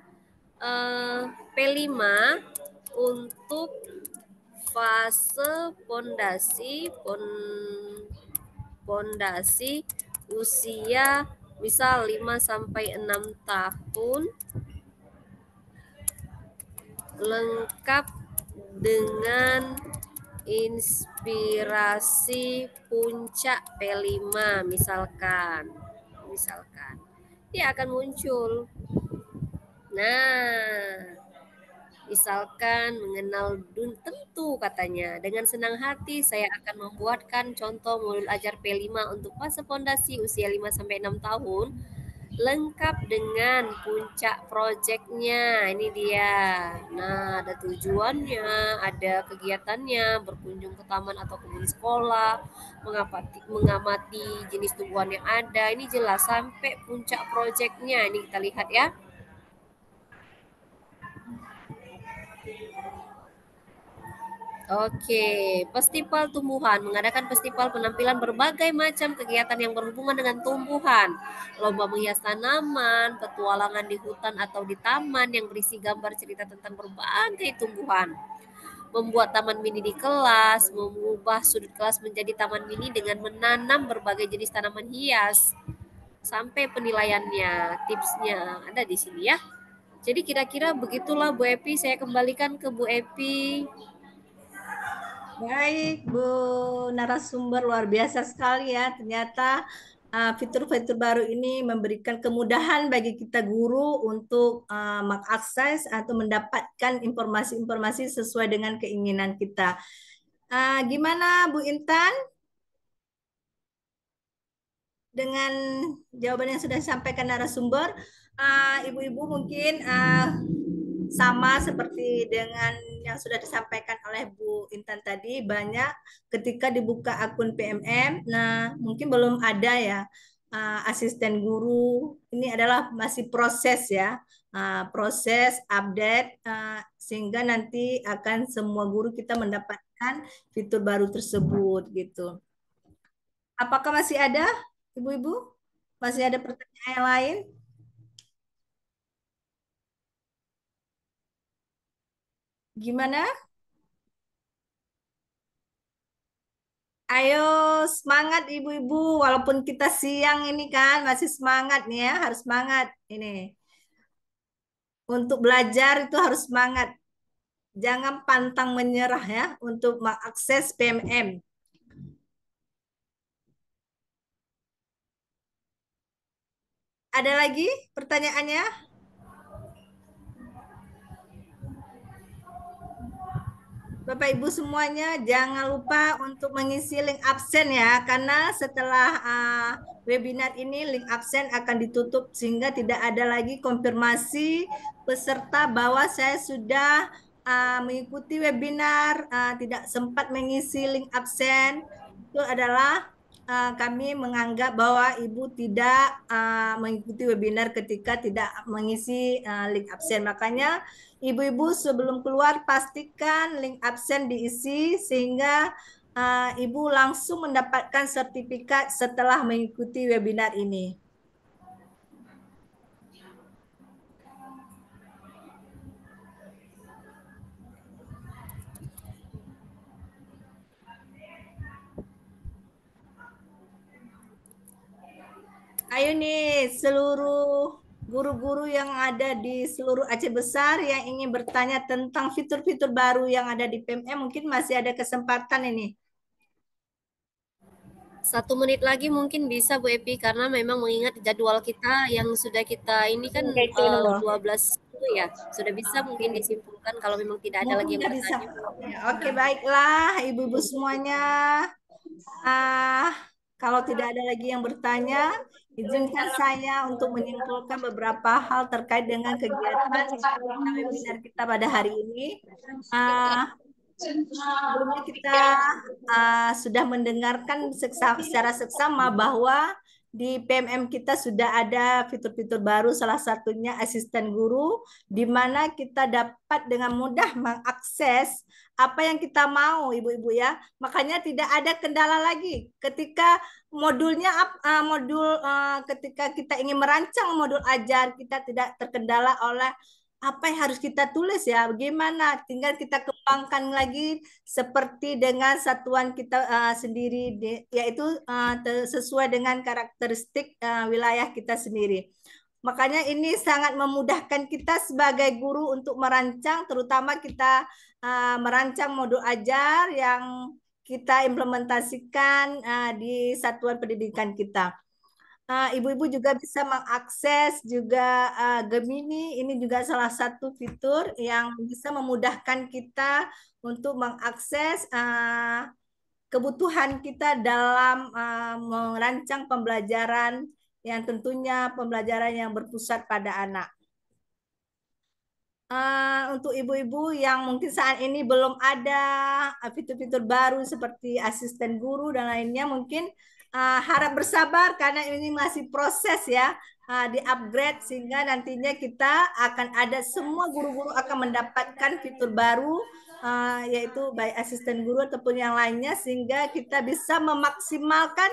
P5 untuk fase pondasi usia misal 5 sampai 6 tahun lengkap dengan inspirasi puncak P5 misalkan dia akan muncul. Nah, misalkan mengenal tentu katanya, dengan senang hati saya akan membuatkan contoh modul ajar P5 untuk fase pondasi usia 5 sampai 6 tahun lengkap dengan puncak proyeknya. Ini dia. Nah, ada tujuannya, ada kegiatannya, berkunjung ke taman atau kebun sekolah, mengamati jenis tumbuhan yang ada. Ini jelas sampai puncak proyeknya. Ini kita lihat ya. Oke, festival tumbuhan mengadakan festival penampilan berbagai macam kegiatan yang berhubungan dengan tumbuhan. Lomba menghias tanaman, petualangan di hutan atau di taman yang berisi gambar cerita tentang berbagai tumbuhan. Membuat taman mini di kelas, mengubah sudut kelas menjadi taman mini dengan menanam berbagai jenis tanaman hias. Sampai penilaiannya, tipsnya ada di sini ya. Jadi kira-kira begitulah Bu Epi, saya kembalikan ke Bu Epi. Baik, Bu narasumber luar biasa sekali ya. Ternyata fitur-fitur baru ini memberikan kemudahan bagi kita guru untuk mengakses atau mendapatkan informasi-informasi sesuai dengan keinginan kita. Gimana Bu Intan dengan jawaban yang sudah disampaikan narasumber? Ibu-ibu mungkin sama seperti dengan yang sudah disampaikan oleh Bu Intan tadi, banyak ketika dibuka akun PMM, nah mungkin belum ada ya asisten guru. Ini adalah masih proses ya, proses update sehingga nanti akan semua guru kita mendapatkan fitur baru tersebut gitu. Apakah masih ada, ibu-ibu? Masih ada pertanyaan yang lain? Gimana? Ayo semangat ibu-ibu, walaupun kita siang ini kan masih semangat nih ya, harus semangat ini. Untuk belajar itu harus semangat. Jangan pantang menyerah ya untuk mengakses PMM. Ada lagi pertanyaannya? Bapak Ibu semuanya jangan lupa untuk mengisi link absen ya, karena setelah webinar ini link absen akan ditutup sehingga tidak ada lagi konfirmasi peserta bahwa saya sudah mengikuti webinar, tidak sempat mengisi link absen. Itu adalah kami menganggap bahwa Ibu tidak mengikuti webinar ketika tidak mengisi link absen. Makanya Ibu-ibu sebelum keluar pastikan link absen diisi sehingga Ibu langsung mendapatkan sertifikat setelah mengikuti webinar ini. Ayo nih seluruh guru-guru yang ada di seluruh Aceh Besar yang ingin bertanya tentang fitur-fitur baru yang ada di PMM, mungkin masih ada kesempatan ini. 1 menit lagi mungkin bisa Bu Epi, karena memang mengingat jadwal kita yang sudah kita ini kan 12 ya, sudah bisa mungkin disimpulkan kalau memang tidak ada lagi yang bertanya. Oke, baiklah ibu-ibu semuanya. Kalau tidak ada lagi yang bertanya, izinkan saya untuk menyimpulkan beberapa hal terkait dengan kegiatan webinar kita pada hari ini. Sebelumnya kita sudah mendengarkan secara seksama bahwa di PMM kita sudah ada fitur-fitur baru, salah satunya asisten guru, di mana kita dapat dengan mudah mengakses apa yang kita mau, ibu-ibu ya. Makanya tidak ada kendala lagi ketika modulnya ketika kita ingin merancang modul ajar, kita tidak terkendala oleh apa yang harus kita tulis ya, bagaimana, tinggal kita kembangkan lagi seperti dengan satuan kita sendiri, yaitu sesuai dengan karakteristik wilayah kita sendiri. Makanya ini sangat memudahkan kita sebagai guru untuk merancang, terutama kita merancang modul ajar yang kita implementasikan di satuan pendidikan kita. Ibu-ibu juga bisa mengakses juga Gemini. Ini juga salah satu fitur yang bisa memudahkan kita untuk mengakses kebutuhan kita dalam merancang pembelajaran yang tentunya pembelajaran yang berpusat pada anak. Untuk ibu-ibu yang mungkin saat ini belum ada fitur-fitur baru seperti asisten guru dan lainnya, mungkin harap bersabar karena ini masih proses ya, di-upgrade sehingga nantinya kita akan ada semua guru-guru akan mendapatkan fitur baru, yaitu baik asisten guru ataupun yang lainnya, sehingga kita bisa memaksimalkan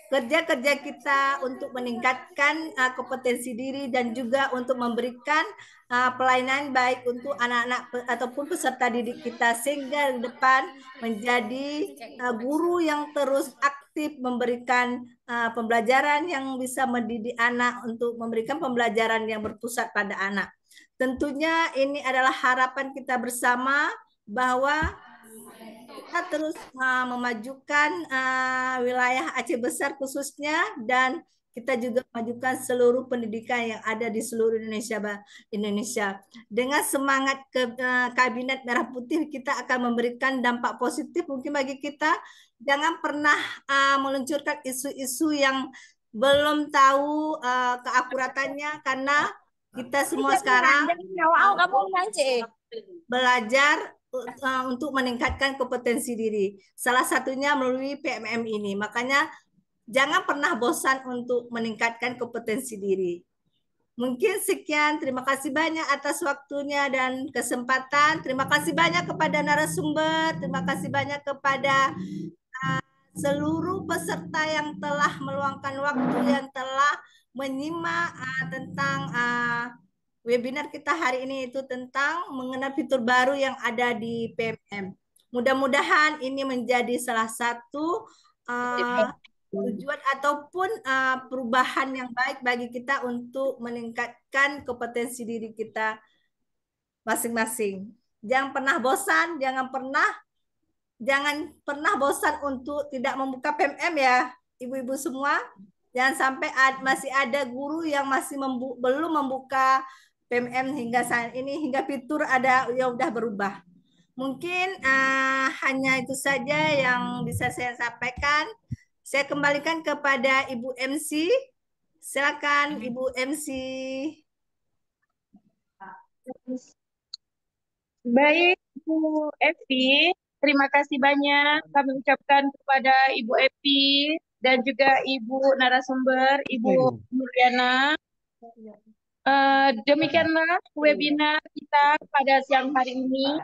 kerja-kerja kita untuk meningkatkan kompetensi diri dan juga untuk memberikan pelayanan baik untuk anak-anak ataupun peserta didik kita sehingga di depan menjadi guru yang terus aktif memberikan pembelajaran yang bisa mendidik anak untuk memberikan pembelajaran yang berpusat pada anak. Tentunya ini adalah harapan kita bersama bahwa kita terus memajukan wilayah Aceh Besar khususnya, dan kita juga memajukan seluruh pendidikan yang ada di seluruh Indonesia. Dengan semangat Kabinet Merah Putih, kita akan memberikan dampak positif mungkin bagi kita. Jangan pernah meluncurkan isu-isu yang belum tahu keakuratannya, karena kita semua sekarang belajar untuk meningkatkan kompetensi diri. Salah satunya melalui PMM ini. Makanya jangan pernah bosan untuk meningkatkan kompetensi diri. Mungkin sekian. Terima kasih banyak atas waktunya dan kesempatan. Terima kasih banyak kepada narasumber. Terima kasih banyak kepada seluruh peserta yang telah meluangkan waktu, yang telah menyimak tentang webinar kita hari ini, itu tentang mengenal fitur baru yang ada di PMM. Mudah-mudahan ini menjadi salah satu tujuan ataupun perubahan yang baik bagi kita untuk meningkatkan kompetensi diri kita masing-masing. Jangan pernah bosan, jangan pernah bosan untuk tidak membuka PMM ya, ibu-ibu semua. Jangan sampai masih ada guru yang masih belum membuka PMM hingga saat ini, hingga fitur ada yang udah berubah. Mungkin hanya itu saja yang bisa saya sampaikan. Saya kembalikan kepada Ibu MC. Silakan Ibu MC. Baik, Bu Evi, terima kasih banyak kami ucapkan kepada Ibu Evi dan juga Ibu narasumber, Ibu Nuriana. Demikianlah webinar kita pada siang hari ini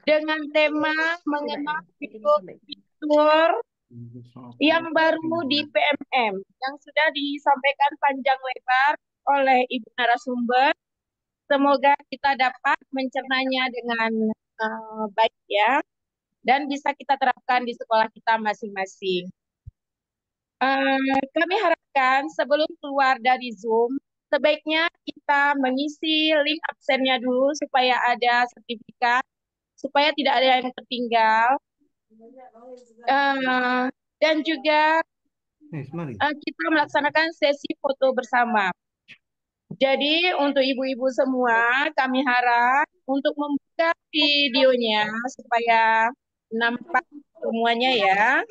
dengan tema mengenal fitur yang baru di PMM yang sudah disampaikan panjang lebar oleh Ibu narasumber. Semoga kita dapat mencernanya dengan baik ya, dan bisa kita terapkan di sekolah kita masing-masing. Kami harapkan sebelum keluar dari Zoom, sebaiknya kita mengisi link absennya dulu supaya ada sertifikat, supaya tidak ada yang tertinggal. Dan juga kita melaksanakan sesi foto bersama. Jadi untuk ibu-ibu semua, kami harap untuk membuka videonya supaya nampak semuanya ya.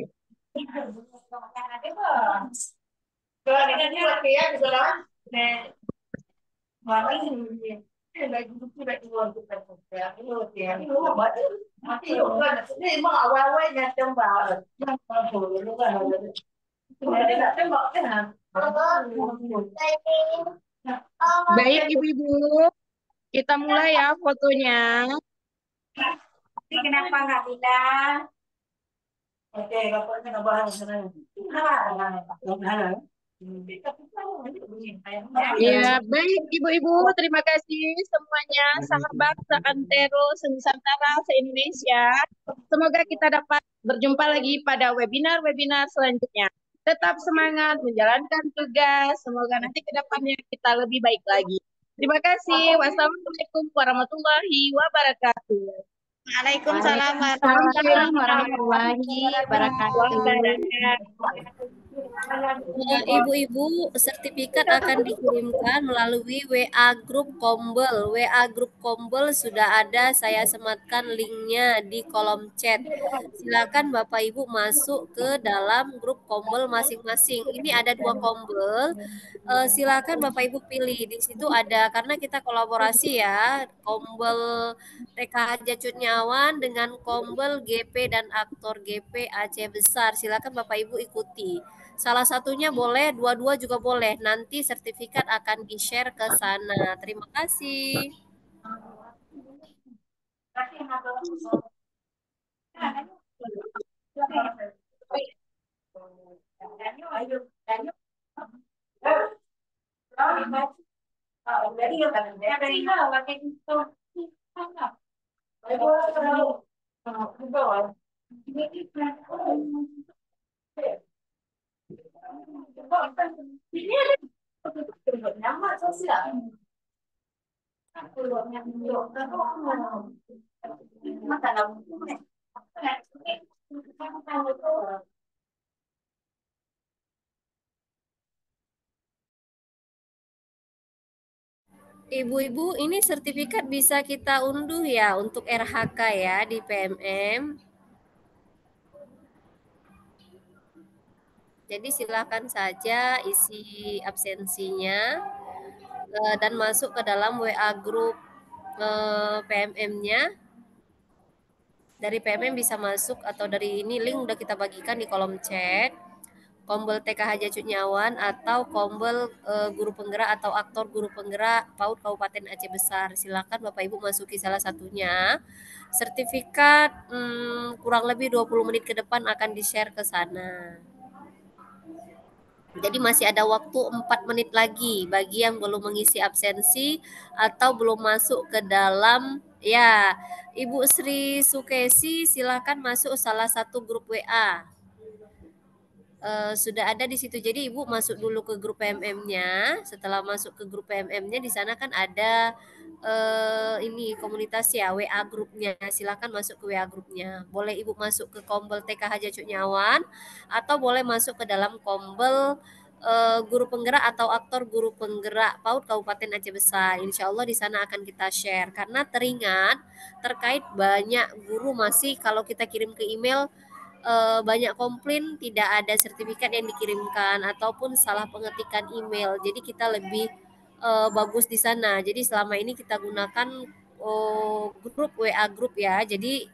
Baik ibu-ibu, kita mulai ya fotonya. Kenapa nggak tidak? Oke, ya, baik ibu-ibu, terima kasih semuanya, sahabat seantero, senusantara, se-Indonesia. Semoga kita dapat berjumpa lagi pada webinar-webinar selanjutnya. Tetap semangat menjalankan tugas. Semoga nanti ke depannya kita lebih baik lagi. Terima kasih. Wassalamualaikum warahmatullahi wabarakatuh. Waalaikumsalam warahmatullahi wabarakatuh. Ibu-ibu, sertifikat akan dikirimkan melalui WA Group Kombel. WA Group Kombel sudah ada, saya sematkan linknya di kolom chat. Silakan Bapak Ibu masuk ke dalam grup Kombel masing-masing. Ini ada 2 Kombel. Silakan Bapak Ibu pilih. Di situ ada, karena kita kolaborasi ya, Kombel TKH Cut Nyawan dengan Kombel GP dan aktor GP Aceh Besar. Silakan Bapak Ibu ikuti. Salah satunya boleh, dua-dua juga boleh. Nanti sertifikat akan di-share ke sana. Terima kasih. Ibu-ibu, ini sertifikat bisa kita unduh ya untuk RHK ya di PMM. Jadi silakan saja isi absensinya dan masuk ke dalam WA grup PMM-nya. Dari PMM bisa masuk atau dari ini link udah kita bagikan di kolom chat. Kombel TKH Cut Nyawan atau Kombel Guru Penggerak atau aktor Guru Penggerak PAUD Kabupaten Aceh Besar. Silakan Bapak Ibu masuki salah satunya. Sertifikat kurang lebih 20 menit ke depan akan di-share ke sana. Jadi masih ada waktu 4 menit lagi bagi yang belum mengisi absensi atau belum masuk ke dalam ya. Ibu Sri Sukesi silakan masuk salah satu grup WA. Sudah ada di situ. Jadi Ibu masuk dulu ke grup PMM-nya. Setelah masuk ke grup PMM-nya di sana kan ada ini komunitas ya, WA grupnya. Silakan masuk ke WA grupnya. Boleh Ibu masuk ke Kombel TKH Cut Nyawan atau boleh masuk ke dalam Kombel guru penggerak atau aktor guru penggerak PAUD Kabupaten Aceh Besar. Insya Allah di sana akan kita share karena teringat terkait banyak guru masih kalau kita kirim ke email banyak komplain tidak ada sertifikat yang dikirimkan ataupun salah pengetikan email. Jadi kita lebih bagus di sana. Jadi selama ini kita gunakan grup WA grup ya. Jadi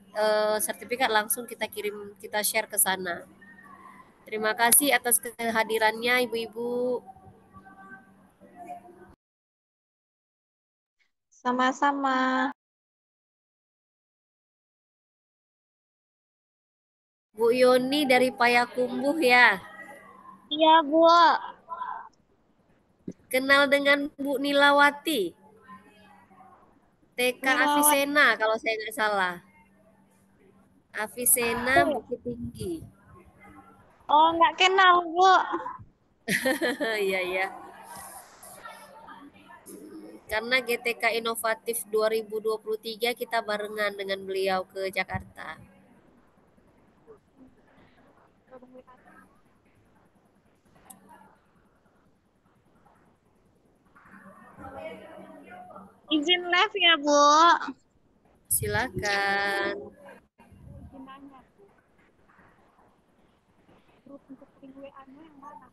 sertifikat langsung kita kirim, kita share ke sana. Terima kasih atas kehadirannya Ibu-ibu. Sama-sama. Bu Yoni dari Payakumbuh ya. Iya, Bu. Kenal dengan Bu Nilawati. TK Avicenna kalau saya nggak salah. Avicenna Bukit Tinggi. Oh, nggak kenal, Bu. Iya, iya. Karena GTK Inovatif 2023 kita barengan dengan beliau ke Jakarta. Izin live ya, Bu. Silakan. Grup untuk link WA-nya yang mana?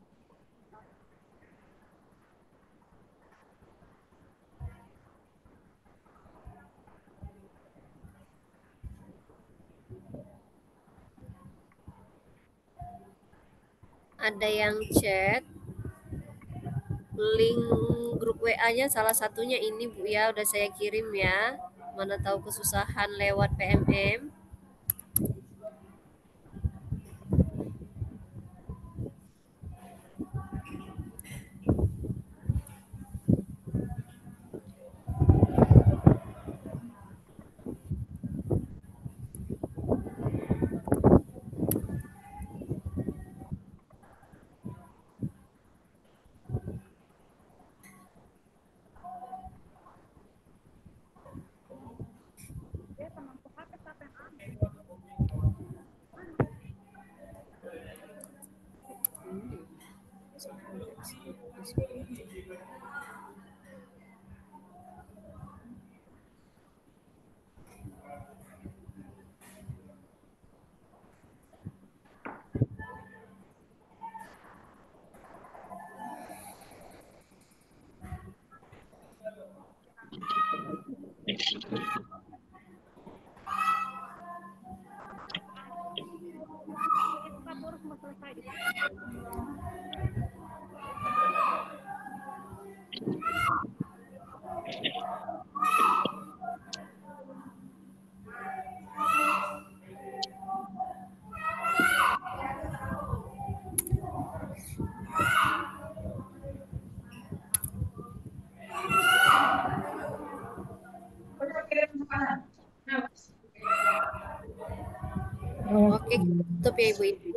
Ada yang chat link grup WA-nya salah satunya ini Bu ya, udah saya kirim ya. Mana tahu kesusahan lewat PMM. Oke, tutup ya Ibu.